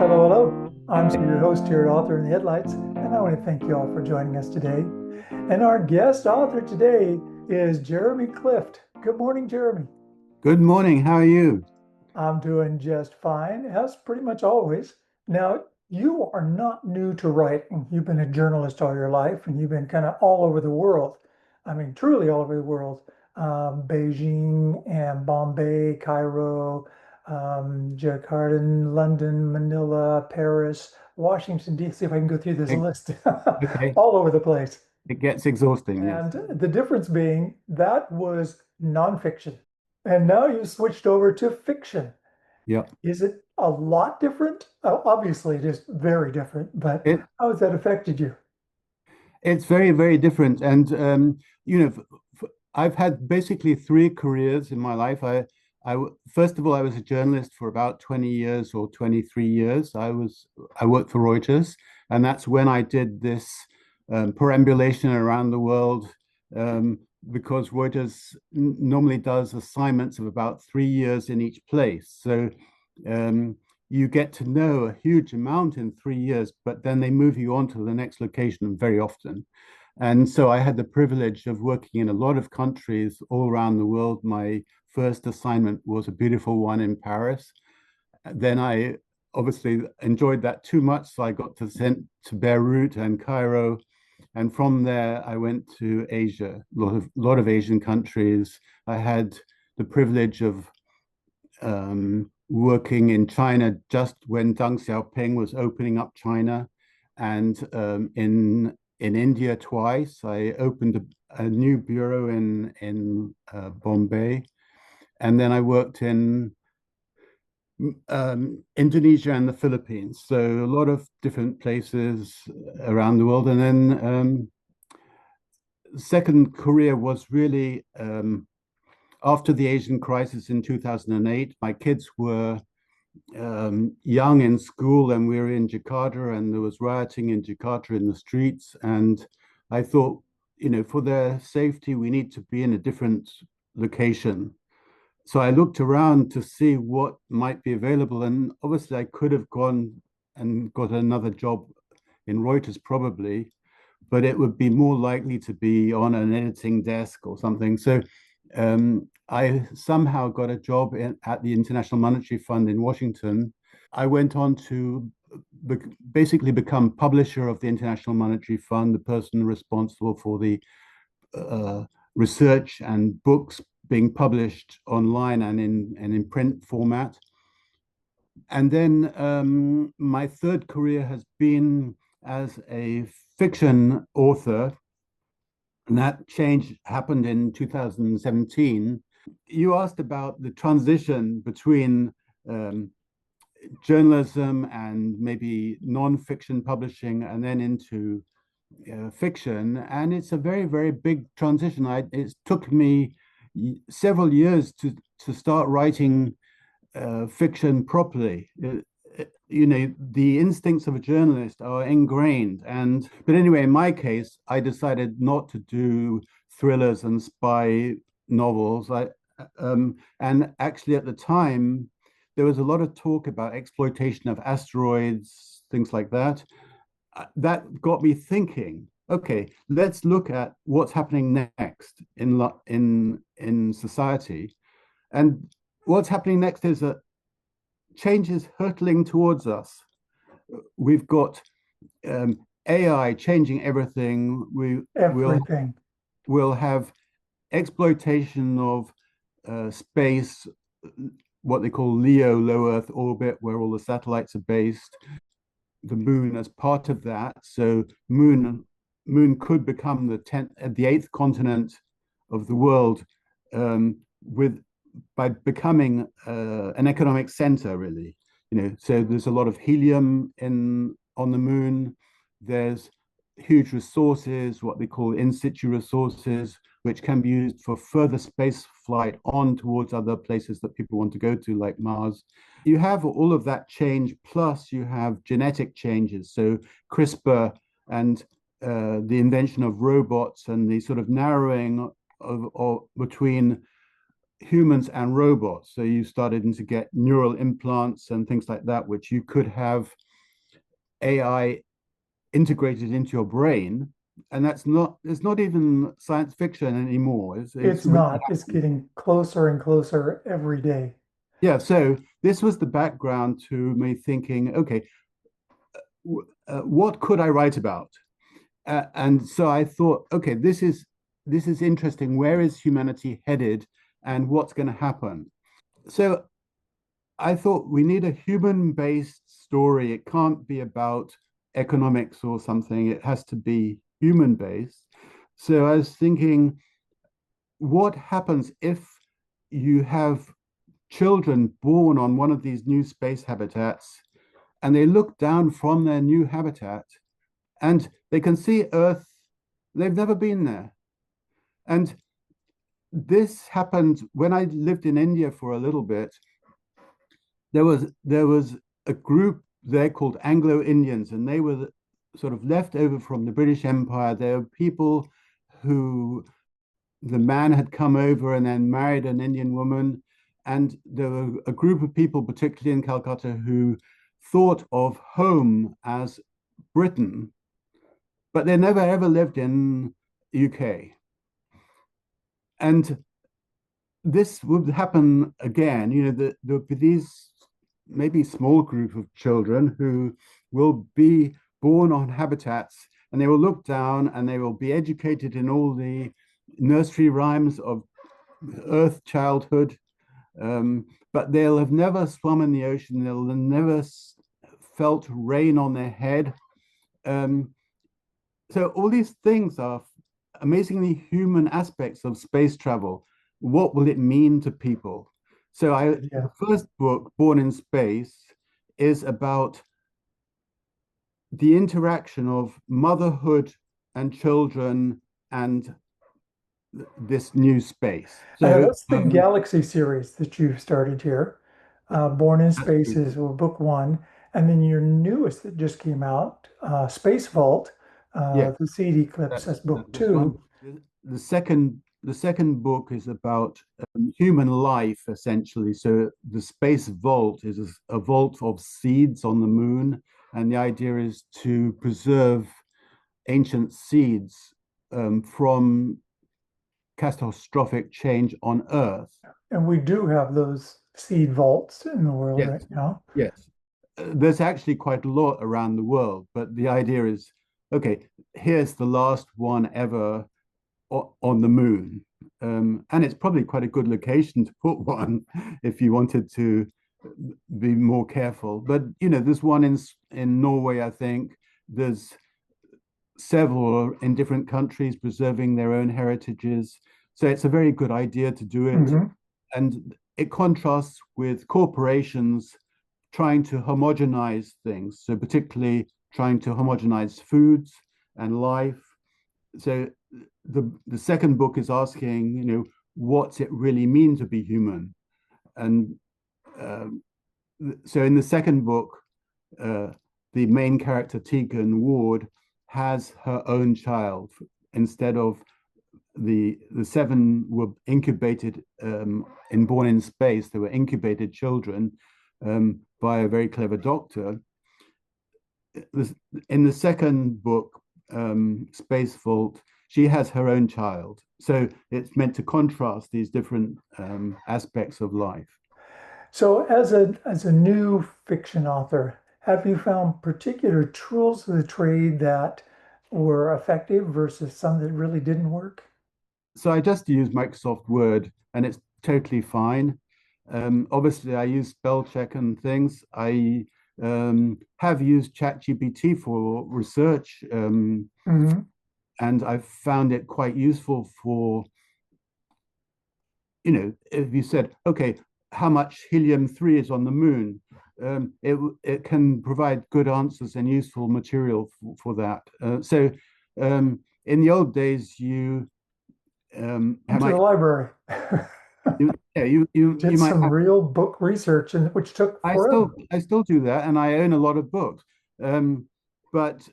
Hello, hello. I'm your host here at Author in the Headlights, and I want to thank you all for joining us today. And our guest author today is Jeremy Clift. Good morning, Jeremy. Good morning. How are you? I'm doing just fine, as pretty much always. Now, you are not new to writing. You've been a journalist all your life, and you've been kind of all over the world. I mean, truly all over the world. Beijing and Bombay, Cairo, Jakarta, London, Manila, Paris, Washington, D.C. If I can go through this E- list, Okay. all over the place. It gets exhausting, yes. And the difference being that was nonfiction. And now you switched over to fiction. Yeah. Is it a lot different? Obviously, it is very different, but It how has that affected you? it's very, very different. And you know, I've had basically three careers in my life. First of all, I was a journalist for about 20 years or 23 years. I worked for Reuters, and that's when I did this perambulation around the world. Because Reuters normally does assignments of about 3 years in each place. So um, you get to know a huge amount in 3 years, but then they move you on to the next location very often. And so I had the privilege of working in a lot of countries all around the world. My first assignment was a beautiful one in Paris. Then I obviously enjoyed that too much, so I got to sent to Beirut and Cairo, and from there I went to Asia, a lot of Asian countries. I had the privilege of working in China just when Deng Xiaoping was opening up China, and in India twice. I opened a new bureau in Bombay, and then I worked in Indonesia and the Philippines. So a lot of different places around the world. And then second career was really after the Asian crisis in 2008. My kids were young in school, and we were in Jakarta, and there was rioting in Jakarta in the streets. And I thought, for their safety, we need to be in a different location. So I looked around to see what might be available, and obviously I could have gone and got another job in Reuters probably, but it would be more likely to be on an editing desk or something. So I somehow got a job at the International Monetary Fund in Washington. I went on to basically become publisher of the International Monetary Fund, the person responsible for the uh, research and books being published online and in print format. And then my third career has been as a fiction author, and that change happened in 2017. You asked about the transition between um, journalism and maybe non-fiction publishing and then into fiction. And it's a very, very big transition. It took me several years to start writing fiction properly. The instincts of a journalist are ingrained. But anyway, in my case, I decided not to do thrillers and spy novels. And actually, at the time, there was a lot of talk about exploitation of asteroids, things like that. That got me thinking. Okay, let's look at what's happening next in society, and what's happening next is that change is hurtling towards us. We've got AI changing everything. We will Everything. will have exploitation of space, what they call LEO, low Earth orbit, where all the satellites are based. The moon as part of that. So moon could become the eighth continent of the world, with by becoming an economic center, really. So there's a lot of helium in on the moon. There's huge resources, what they call in situ resources, which can be used for further space flight on towards other places that people want to go to, like Mars. You have all of that change, plus you have genetic changes. So CRISPR and the invention of robots and the sort of narrowing of between humans and robots. So you started to get neural implants and things like that, which you could have AI integrated into your brain. And it's not even science fiction anymore. It's It's really not. It's happening. getting closer and closer every day. Yeah. So this was the background to me thinking, okay, what could I write about? And so I thought, okay, this is interesting. Where is humanity headed, and what's going to happen? So I thought we need a human-based story. It can't be about economics or something. It has to be human-based. So I was thinking, what happens if you have children born on one of these new space habitats and they look down from their new habitat and they can see Earth? They've never been there. And this happened when I lived in India for a little bit. There was a group there called Anglo Indians, and they were sort of left over from the British Empire. They were people who the man had come over and then married an Indian woman. And there were a group of people, particularly in Calcutta, who thought of home as Britain, but they never ever lived in UK. And this would happen again. There would be these maybe small group of children who will be born on habitats and they will look down and they will be educated in all the nursery rhymes of Earth childhood, but they'll have never swum in the ocean. They'll have never felt rain on their head. Um, so all these things are amazingly human aspects of space travel. What will it mean to people? Yeah. The first book, Born in Space, is about the interaction of motherhood and children and this new space. That's the Galaxy series that you've started here. Born in Space is book one. And then your newest that just came out, Space Vault, yeah, the seed eclipse, that's book that's one. two. The second book is about human life, essentially. So the space vault is a vault of seeds on the moon, and the idea is to preserve ancient seeds from catastrophic change on Earth. And we do have those seed vaults in the world Yes, right now. yes. There's actually quite a lot around the world, but the idea is, okay, here's the last one ever on the moon. And it's probably quite a good location to put one if you wanted to be more careful. But there's one in Norway, I think. There's several in different countries preserving their own heritages. So it's a very good idea to do it. Hmm. And it contrasts with corporations trying to homogenize things. So particularly trying to homogenize foods and life. So the second book is asking, what's it really mean to be human? And um, so in the second book, uh, the main character Tegan Ward has her own child instead of the seven were incubated in Born in Space. They were incubated children by a very clever doctor. In the second book, Space Vault, she has her own child. So it's meant to contrast these different aspects of life. So as a new fiction author, have you found particular tools of the trade that were effective versus some that really didn't work? So I just use Microsoft Word and it's totally fine. Obviously, I use spell check and things. I have used ChatGPT for research, Hmm. and I've found it quite useful for, if you said, okay, how much helium-3 is on the moon? It can provide good answers and useful material for that. In the old days, you Went to the might library, yeah you did might some have. real book research, and which took forever. I still do that, and I own a lot of books. Um, but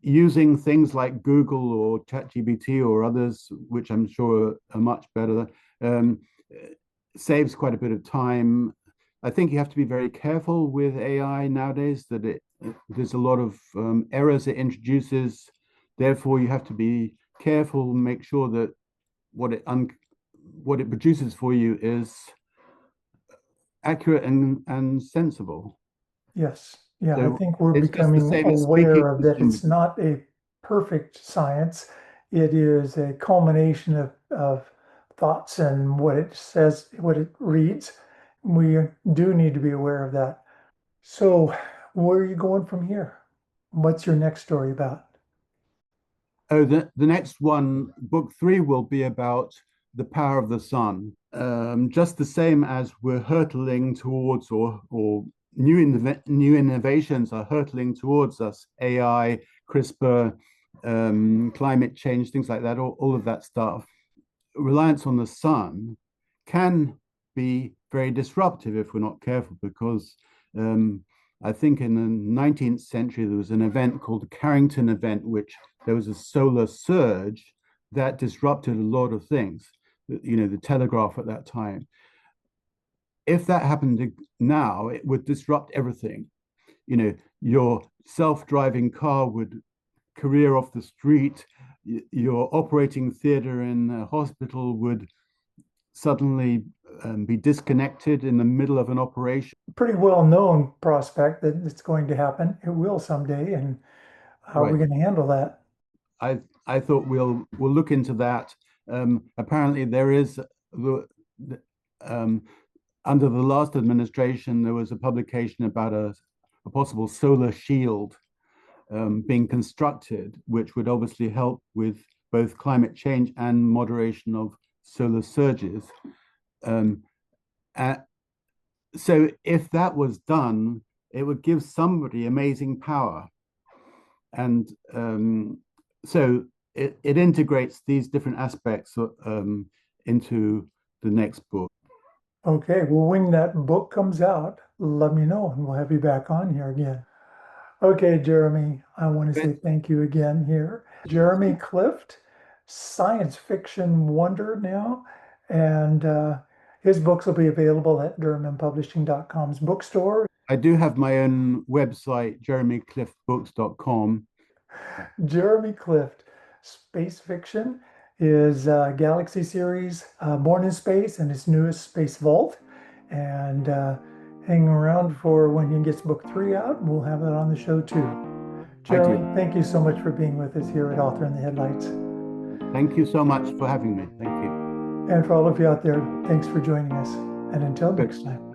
using things like Google or ChatGPT or others, which I'm sure are much better, um, saves quite a bit of time. I think you have to be very careful with AI nowadays, that there's a lot of errors it introduces. Therefore, you have to be careful, make sure that what it produces for you is accurate and sensible. Yes. Yeah, I So think we're it's just the becoming same as speaking aware of to that it's somebody. not a perfect science. It is a culmination of thoughts and what it says, what it reads. We do need to be aware of that. So, where are you going from here? What's your next story about? Oh, the next one, book three, will be about the power of the sun. Just the same as we're hurtling towards, or new innovations are hurtling towards us, AI, CRISPR, climate change, things like that, all of that stuff. Reliance on the sun can be very disruptive if we're not careful, because um, I think in the 19th century there was an event called the Carrington event, which there was a solar surge that disrupted a lot of things, the telegraph at that time. If that happened now, it would disrupt everything. Your self-driving car would career off the street. Your operating theater in a hospital would suddenly be disconnected in the middle of an operation. Pretty well known prospect that it's going to happen. It will someday. And how are we Right. going to handle that? I thought we'll look into that. Apparently, there is the um, under the last administration, there was a publication about a possible solar shield being constructed, which would obviously help with both climate change and moderation of solar surges. Um, uh, so if that was done, it would give somebody amazing power. And so it integrates these different aspects into the next book. Okay, well, when that book comes out, let me know and we'll have you back on here again. Okay, Jeremy, I want to say thank you again here. Jeremy Clift, science fiction wonder now, and his books will be available at DurhamandPublishing.com's bookstore. I do have my own website, jeremycliftbooks.com. Jeremy Clift, space fiction, is Galaxy series, Born in Space, and his newest Space Vault. And hang around for when he gets book three out. We'll have that on the show too. Ideal. Jeremy, thank you so much for being with us here at Author in the Headlights. Thank you so much for having me. Thank you. And for all of you out there, thanks for joining us. And until Good. next time.